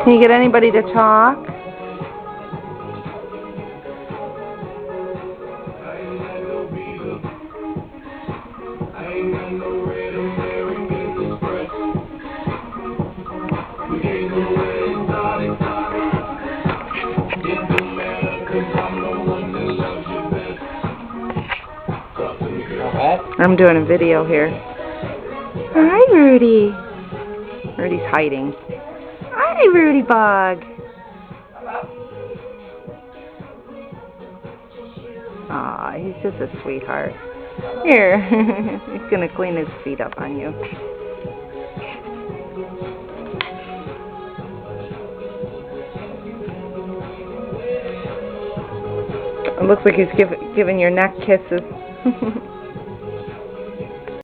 Can you get anybody to talk? I'm doing a video here. Hi, Rudy. Rudy's hiding. Hi, Rudy Bug. Aw, he's just a sweetheart. Here. He's going to clean his feet up on you. It looks like he's giving your neck kisses.